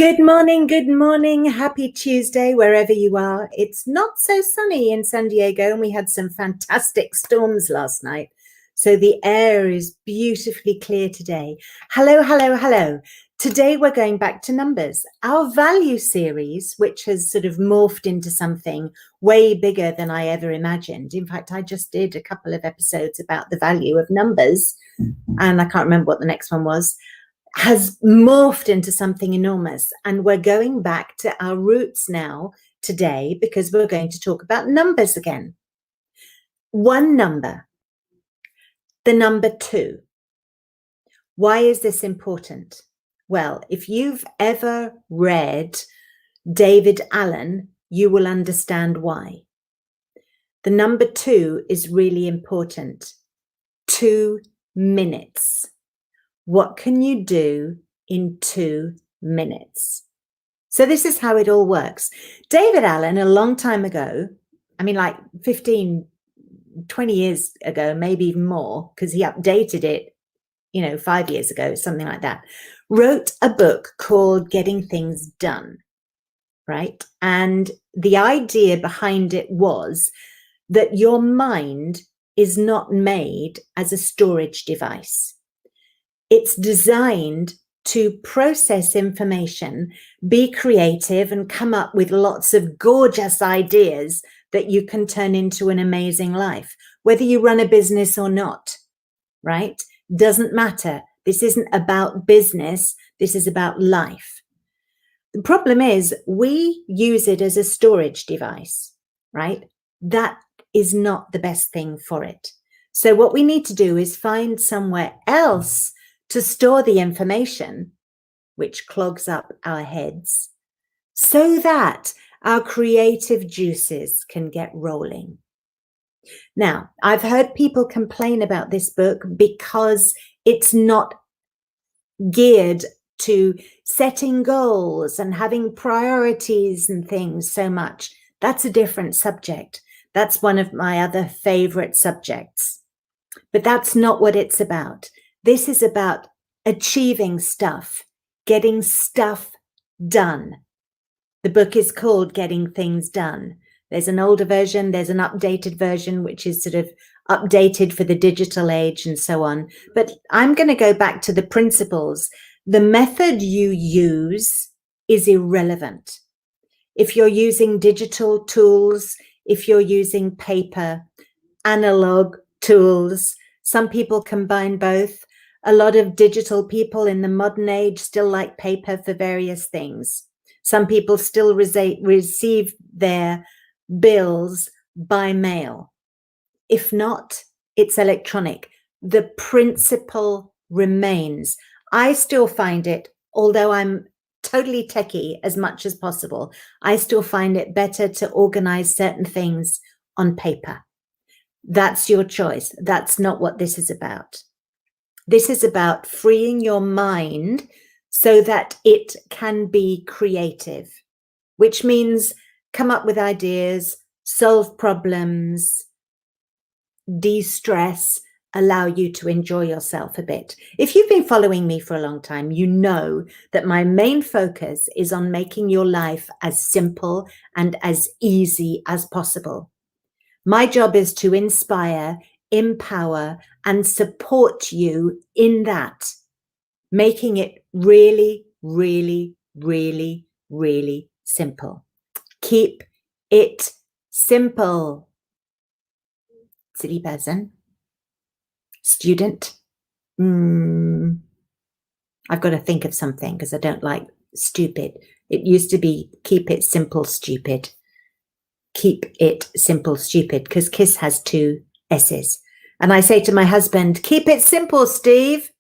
Good morning, happy Tuesday, wherever you are. It's not so sunny in San Diego, and we had some fantastic storms last night. So the air is beautifully clear today. Hello, hello, hello. Today we're going back to numbers. Our value series, which has sort of morphed into something way bigger than I ever imagined. In fact, I just did a couple of episodes about the value of numbers, and I can't remember what the next one was. Has morphed into something enormous, and we're going back to our roots now today because we're going to talk about numbers again. One number, the number 2. Why is this important? Well, if you've ever read David Allen, you will understand why. The number 2 is really important. 2 minutes. What can you do in 2 minutes? So this is how it all works. David Allen, a long time ago, I mean like 15, 20 years ago, maybe even more, because he updated it, 5 years ago, something like that, wrote a book called Getting Things Done, right? And the idea behind it was that your mind is not made as a storage device. It's designed to process information, be creative, and come up with lots of gorgeous ideas that you can turn into an amazing life, whether you run a business or not, right? Doesn't matter. This isn't about business. This is about life. The problem is we use it as a storage device, right? That is not the best thing for it. So what we need to do is find somewhere else to store the information, which clogs up our heads, so that our creative juices can get rolling. Now, I've heard people complain about this book because it's not geared to setting goals and having priorities and things so much. That's a different subject. That's one of my other favorite subjects. But that's not what it's about. This is about achieving stuff, getting stuff done. The book is called Getting Things Done. There's an older version, there's an updated version, which is sort of updated for the digital age and so on. But I'm going to go back to the principles. The method you use is irrelevant. If you're using digital tools, if you're using paper, analog tools, some people combine both. A lot of digital people in the modern age still like paper for various things. Some people still receive their bills by mail. If not, it's electronic. The principle remains. I still find it, although I'm totally techie as much as possible, I still find it better to organize certain things on paper. That's your choice. That's not what this is about. This is about freeing your mind so that it can be creative, which means come up with ideas, solve problems, de-stress, allow you to enjoy yourself a bit. If you've been following me for a long time, you know that my main focus is on making your life as simple and as easy as possible. My job is to inspire, empower, and support you in that, making it really, really, really, really simple. Keep it simple. Silly person. Student. I've got to think of something because I don't like stupid. It used to be keep it simple, stupid. Keep it simple, stupid, because KISS has 2 S's. And I say to my husband, keep it simple, Steve.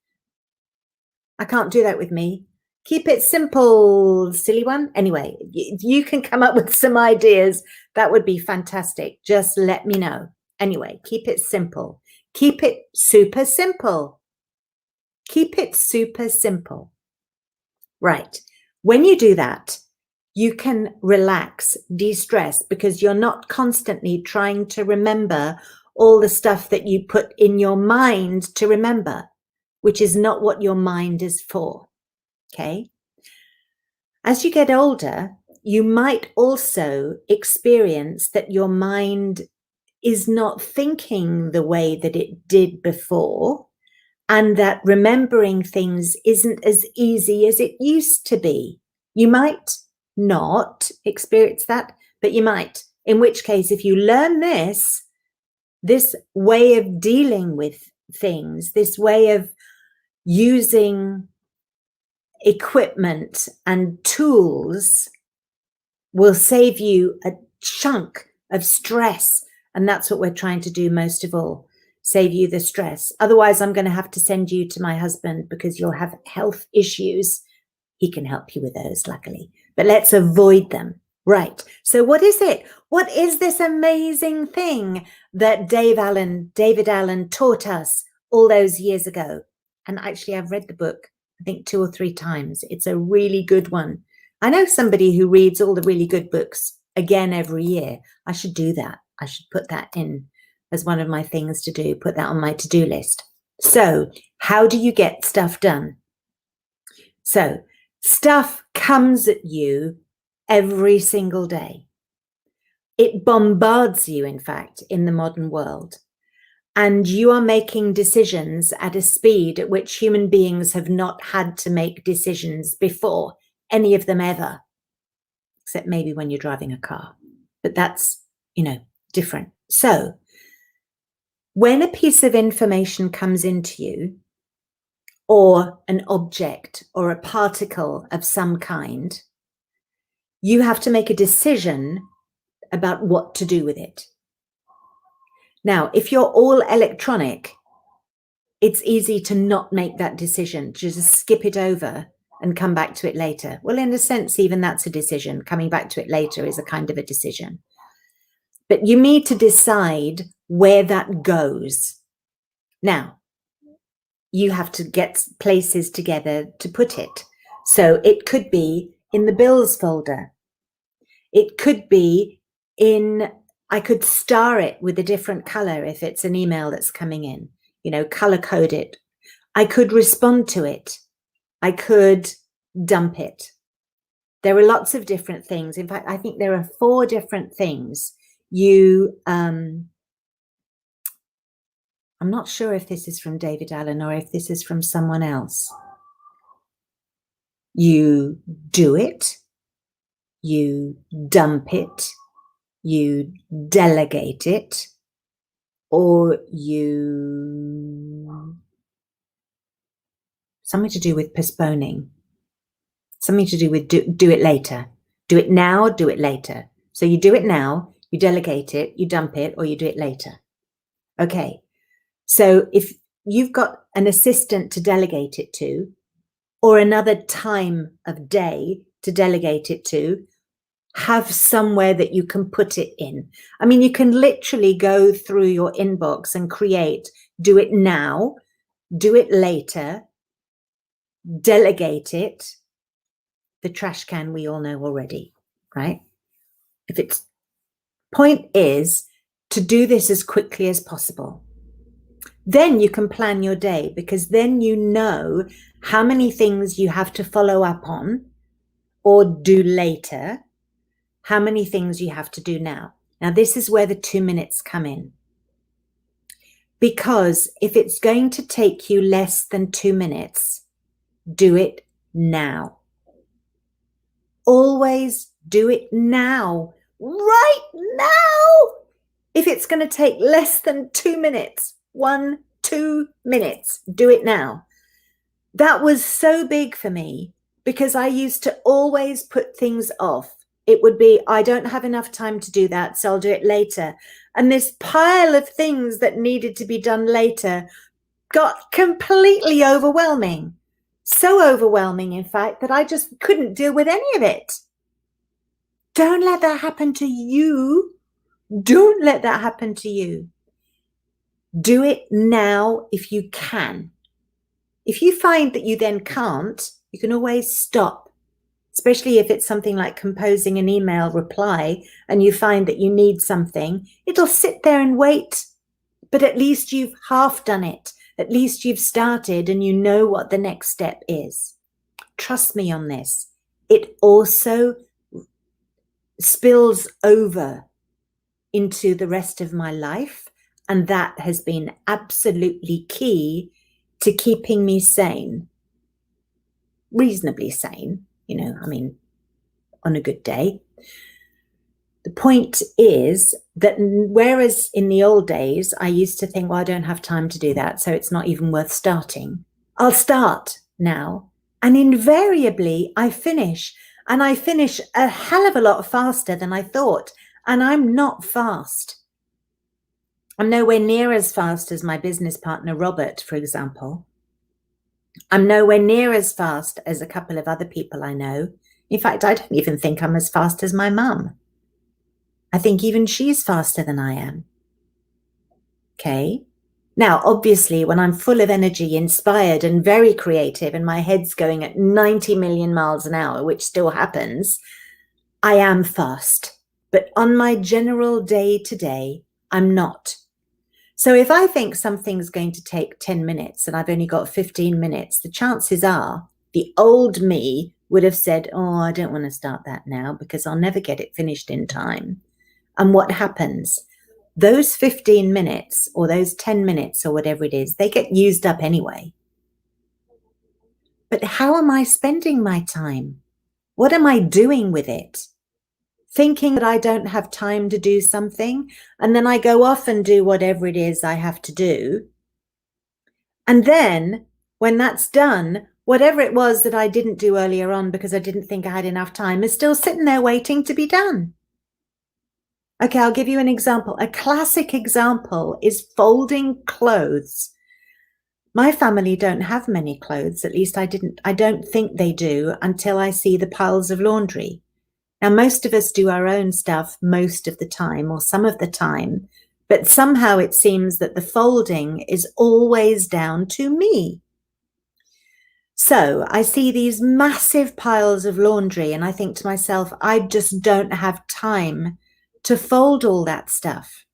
I can't do that with me. Keep it simple, silly one. Anyway, you can come up with some ideas. That would be fantastic. Just let me know. Anyway, keep it simple. Keep it super simple. Keep it super simple. Right. When you do that, you can relax, de-stress, because you're not constantly trying to remember all the stuff that you put in your mind to remember, which is not what your mind is for. Okay. As you get older, you might also experience that your mind is not thinking the way that it did before, and that remembering things isn't as easy as it used to be. You might not experience that, but you might. In which case, if you learn this way of dealing with things, this way of using equipment and tools, will save you a chunk of stress. And that's what we're trying to do most of all, save you the stress. Otherwise, I'm going to have to send you to my husband because you'll have health issues. He can help you with those, luckily. But let's avoid them. Right. So what is it? What is this amazing thing that David Allen taught us all those years ago? And actually, I've read the book, I think 2 or 3 times. It's a really good one. I know somebody who reads all the really good books again every year. I should do that. I should put that in as one of my things to do, put that on my to-do list. So how do you get stuff done? So stuff comes at you every single day. It bombards you, in fact, in the modern world. And you are making decisions at a speed at which human beings have not had to make decisions before, any of them ever, except maybe when you're driving a car. But that's, different. So when a piece of information comes into you, or an object or a particle of some kind, you have to make a decision about what to do with it. Now, if you're all electronic, it's easy to not make that decision, to just skip it over and come back to it later. Well, in a sense, even that's a decision. Coming back to it later is a kind of a decision. But you need to decide where that goes. Now, you have to get places together to put it. So it could be in the bills folder. It could be I could star it with a different color if it's an email that's coming in, color code it. I could respond to it. I could dump it. There are lots of different things. In fact, I think there are 4 different things. I'm not sure if this is from David Allen or if this is from someone else. You do it, you dump it, you delegate it, or something to do with postponing, something to do with do it later. Do it now, do it later. So you do it now, you delegate it, you dump it, or you do it later. Okay. So if you've got an assistant to delegate it to, or another time of day to delegate it to, have somewhere that you can put it in. I mean, you can literally go through your inbox and create, do it now, do it later, delegate it. The trash can we all know already, right? Point is to do this as quickly as possible. Then you can plan your day, because then you know how many things you have to follow up on or do later, how many things you have to do now. Now, this is where the 2 minutes come in. Because if it's going to take you less than 2 minutes, do it now. Always do it now. Right now. If it's going to take less than 2 minutes, 2 minutes, do it now. That was so big for me, because I used to always put things off. It would be, I don't have enough time to do that, so I'll do it later. And this pile of things that needed to be done later got completely overwhelming. So overwhelming, in fact, that I just couldn't deal with any of it. Don't let that happen to you. Don't let that happen to you. Do it now if you can. If you find that you then can't, you can always stop. Especially if it's something like composing an email reply and you find that you need something, it'll sit there and wait. But at least you've half done it. At least you've started and you know what the next step is. Trust me on this. it also spills over into the rest of my life. And that has been absolutely key to keeping me sane, reasonably sane, I mean, on a good day. The point is that whereas in the old days, I used to think, well, I don't have time to do that, so it's not even worth starting. I'll start now. And invariably, I finish. And I finish a hell of a lot faster than I thought. And I'm not fast. I'm nowhere near as fast as my business partner, Robert, for example. I'm nowhere near as fast as a couple of other people I know. In fact, I don't even think I'm as fast as my mum. I think even she's faster than I am. Okay. Now, obviously, when I'm full of energy, inspired and very creative, and my head's going at 90 million miles an hour, which still happens, I am fast. But on my general day-to-day, I'm not. So if I think something's going to take 10 minutes and I've only got 15 minutes, the chances are the old me would have said, oh, I don't want to start that now because I'll never get it finished in time. And what happens? Those 15 minutes or those 10 minutes or whatever it is, they get used up anyway. But how am I spending my time? What am I doing with it? Thinking that I don't have time to do something, and then I go off and do whatever it is I have to do. And then when that's done, whatever it was that I didn't do earlier on because I didn't think I had enough time is still sitting there waiting to be done. Okay, I'll give you an example. A classic example is folding clothes. My family don't have many clothes, at least I don't think they do until I see the piles of laundry. Now, most of us do our own stuff most of the time or some of the time, but somehow it seems that the folding is always down to me. So I see these massive piles of laundry and I think to myself, I just don't have time to fold all that stuff.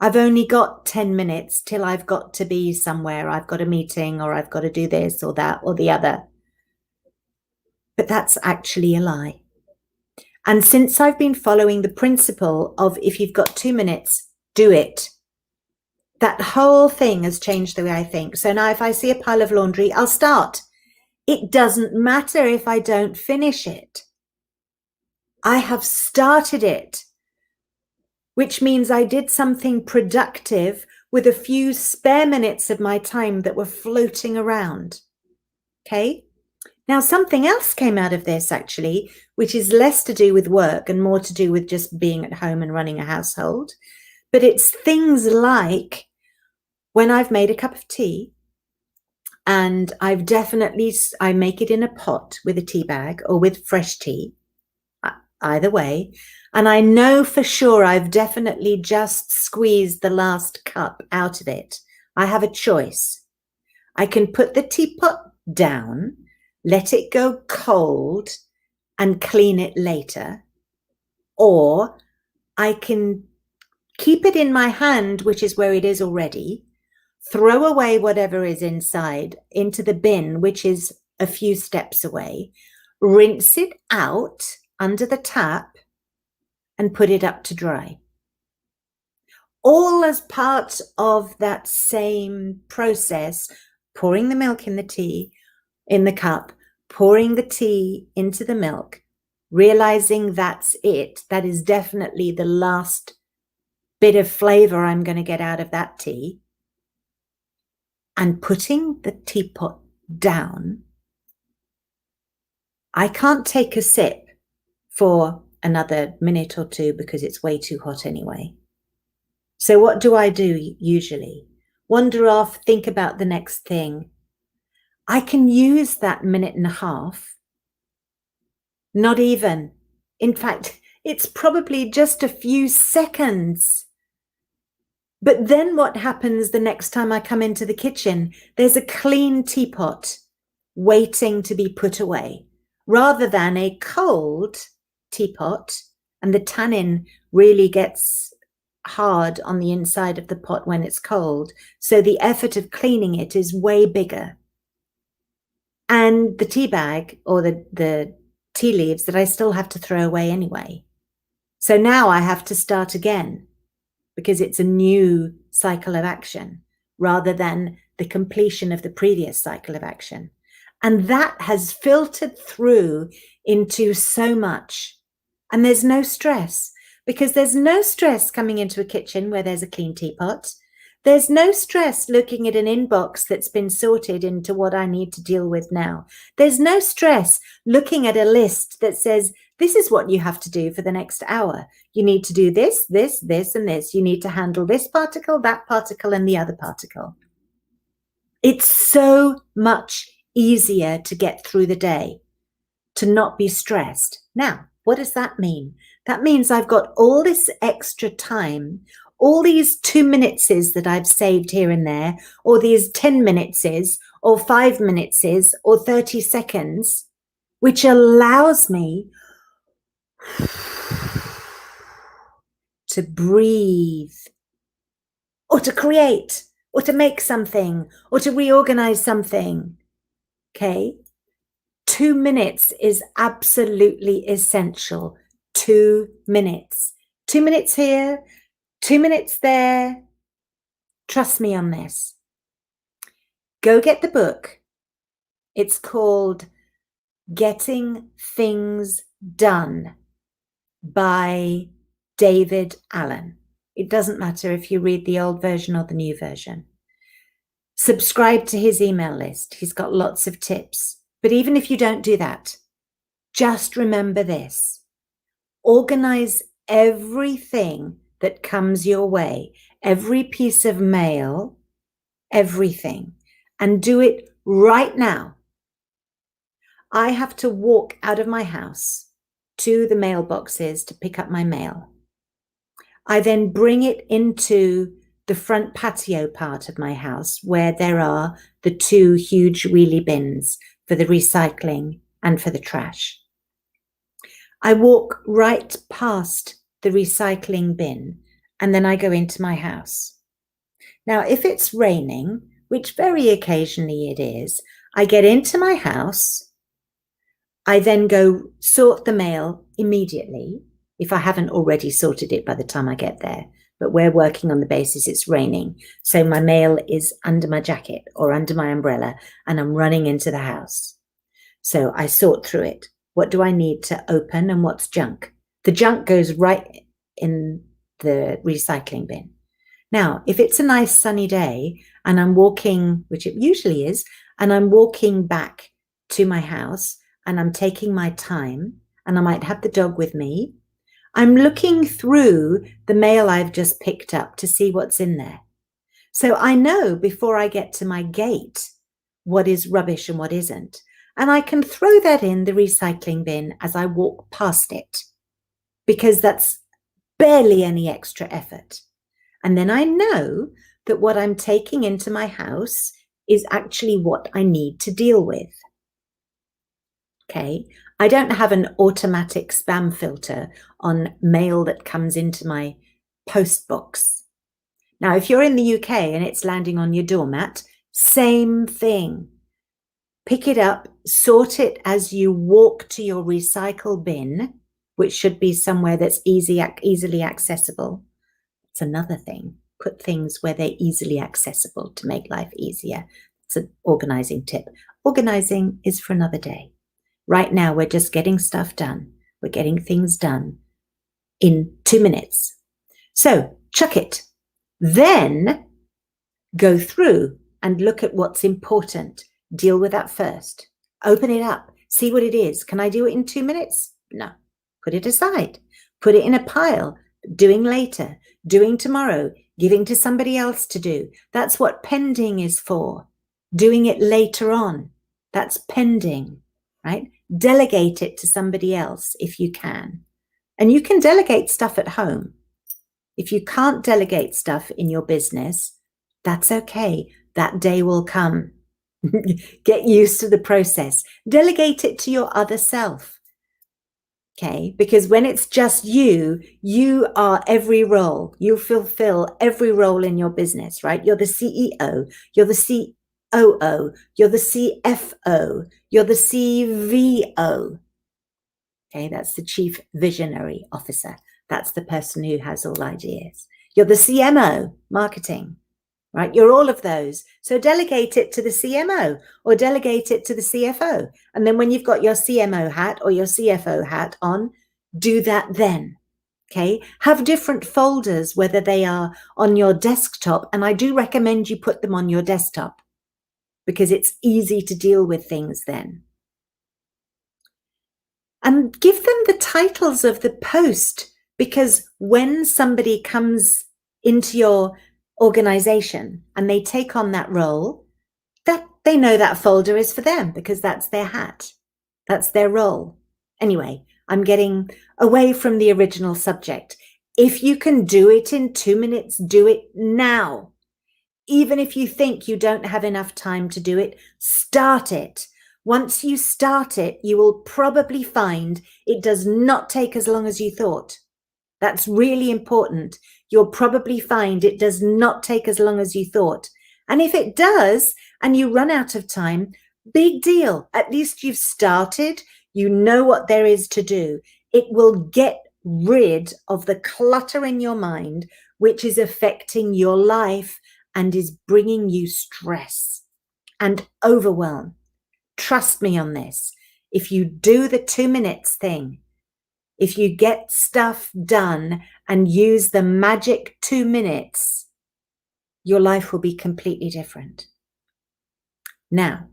I've only got 10 minutes till I've got to be somewhere. I've got a meeting or I've got to do this or that or the other. But that's actually a lie. And since I've been following the principle of if you've got 2 minutes, do it, that whole thing has changed the way I think. So now if I see a pile of laundry, I'll start. It doesn't matter if I don't finish it. I have started it, which means I did something productive with a few spare minutes of my time that were floating around. Okay? Now, something else came out of this, actually, which is less to do with work and more to do with just being at home and running a household. But it's things like when I've made a cup of tea and I make it in a pot with a tea bag or with fresh tea, either way. And I know for sure I've definitely just squeezed the last cup out of it. I have a choice. I can put the teapot down, let it go cold and clean it later, or I can keep it in my hand, which is where it is already, throw away whatever is inside into the bin, which is a few steps away, rinse it out under the tap and put it up to dry. All as part of that same process, pouring the milk in the tea, in the cup, pouring the tea into the milk, realizing that's it. That is definitely the last bit of flavor I'm going to get out of that tea. And putting the teapot down, I can't take a sip for another minute or two because it's way too hot anyway. So what do I do usually? Wander off, think about the next thing. I can use that minute and a half. Not even. In fact, it's probably just a few seconds. But then what happens the next time I come into the kitchen? There's a clean teapot waiting to be put away, rather than a cold teapot, and the tannin really gets hard on the inside of the pot when it's cold. So the effort of cleaning it is way bigger. and the tea bag or the tea leaves that I still have to throw away anyway. So now I have to start again because it's a new cycle of action rather than the completion of the previous cycle of action. And that has filtered through into so much. And there's no stress, because there's no stress coming into a kitchen where there's a clean teapot. There's no stress looking at an inbox that's been sorted into what I need to deal with now. There's no stress looking at a list that says, this is what you have to do for the next hour. You need to do this, this, this, and this. You need to handle this particle, that particle, and the other particle. It's so much easier to get through the day, to not be stressed. Now, what does that mean? That means I've got all this extra time, all these 2 minuteses that I've saved here and there, or these 10 minuteses, or 5 minuteses, or 30 seconds, which allows me to breathe, or to create, or to make something, or to reorganize something. Okay? 2 minutes is absolutely essential. 2 minutes. 2 minutes here, 2 minutes there. Trust me on this. Go get the book. It's called Getting Things Done by David Allen. It doesn't matter if you read the old version or the new version. Subscribe to his email list. He's got lots of tips. But even if you don't do that, just remember this. Organize everything that comes your way, every piece of mail, everything, and do it right now. I have to walk out of my house to the mailboxes to pick up my mail. I then bring it into the front patio part of my house where there are the 2 huge wheelie bins for the recycling and for the trash. I walk right past the recycling bin and then I go into my house. Now, if it's raining, which very occasionally it is, I get into my house. I then go sort the mail immediately if I haven't already sorted it by the time I get there. But we're working on the basis it's raining. So my mail is under my jacket or under my umbrella and I'm running into the house. So I sort through it. What do I need to open and what's junk? The junk goes right in the recycling bin. Now, if it's a nice sunny day and I'm walking, which it usually is, and I'm walking back to my house and I'm taking my time and I might have the dog with me, I'm looking through the mail I've just picked up to see what's in there. So I know before I get to my gate what is rubbish and what isn't. And I can throw that in the recycling bin as I walk past it, because that's barely any extra effort. And then I know that what I'm taking into my house is actually what I need to deal with. Okay, I don't have an automatic spam filter on mail that comes into my post box. Now, if you're in the UK and it's landing on your doormat, same thing. Pick it up, sort it as you walk to your recycle bin, which should be somewhere that's easily accessible. It's another thing. Put things where they're easily accessible to make life easier. It's an organizing tip. Organizing is for another day. Right now, we're just getting stuff done. We're getting things done in 2 minutes. So chuck it. Then go through and look at what's important. Deal with that first. Open it up. See what it is. Can I do it in 2 minutes? No. Put it aside. Put it in a pile. Doing later. Doing tomorrow. Giving to somebody else to do. That's what pending is for. Doing it later on. That's pending, right? Delegate it to somebody else if you can. And you can delegate stuff at home. If you can't delegate stuff in your business, that's okay. That day will come. Get used to the process. Delegate it to your other self. Okay, because when it's just you, you are every role. You fulfill every role in your business, right? You're the CEO, you're the COO, you're the CFO, you're the CVO. Okay, that's the Chief Visionary Officer. That's the person who has all ideas. You're the CMO, marketing, right? You're all of those. So delegate it to the CMO or delegate it to the CFO. And then when you've got your CMO hat or your CFO hat on, do that then. Okay, have different folders, whether they are on your desktop. And I do recommend you put them on your desktop because it's easy to deal with things then. And give them the titles of the post, because when somebody comes into your organization and they take on that role, that they know that folder is for them because that's their hat. That's their role. Anyway, I'm getting away from the original subject. If you can do it in 2 minutes, do it now. Even if you think you don't have enough time to do it, start it. Once you start it, you will probably find it does not take as long as you thought. That's really important. You'll probably find it does not take as long as you thought. And if it does, and you run out of time, big deal. At least you've started. You know what there is to do. It will get rid of the clutter in your mind, which is affecting your life and is bringing you stress and overwhelm. Trust me on this. If you do the 2 minutes thing, if you get stuff done and use the magic 2 minutes, your life will be completely different. Now,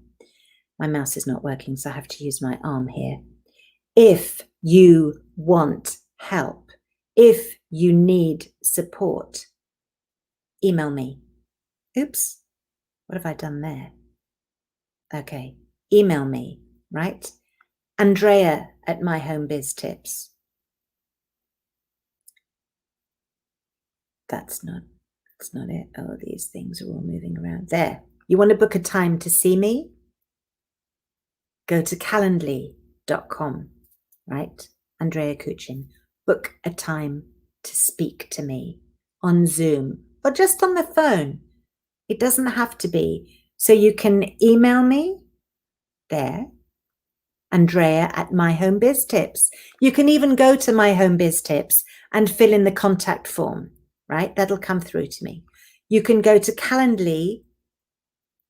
my mouse is not working, so I have to use my arm here. If you want help, if you need support, email me. Oops, what have I done there? Okay, email me, right? Andrea at My Home Biz Tips. That's not it. Oh, these things are all moving around. There. You want to book a time to see me? Go to calendly.com, right? Andrea Kuchin. Book a time to speak to me on Zoom or just on the phone. It doesn't have to be. So you can email me there, Andrea at My Home Biz Tips. You can even go to My Home Biz Tips and fill in the contact form, right? That'll come through to me. You can go to Calendly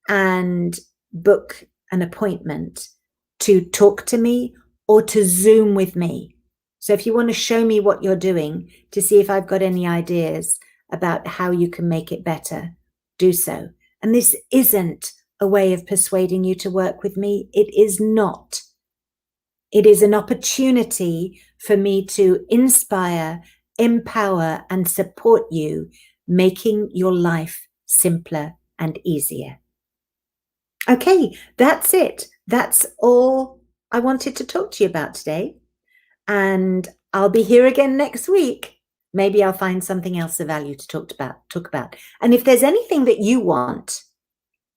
and book an appointment to talk to me or to Zoom with me. So if you want to show me what you're doing to see if I've got any ideas about how you can make it better, do so. And this isn't a way of persuading you to work with me. It is not. It is an opportunity for me to inspire, empower, and support you, making your life simpler and easier. Okay, that's it. That's all I wanted to talk to you about today. And I'll be here again next week. Maybe I'll find something else of value to talk about. And if there's anything that you want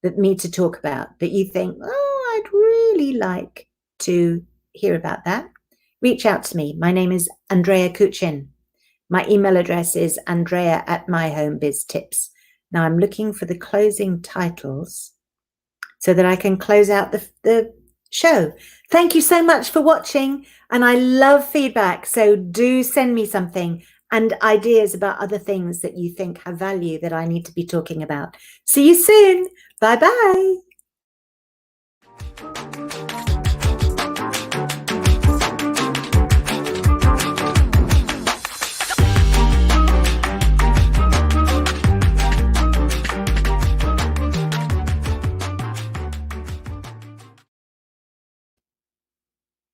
me to talk about that you think, oh, I'd really like to hear about that, reach out to me. My name is Andrea Kuchin. My email address is Andrea at My Home Biz Tips. Now I'm looking for the closing titles so that I can close out the show. Thank you so much for watching, and I love feedback. So do send me something and ideas about other things that you think have value that I need to be talking about. See you soon. Bye-bye.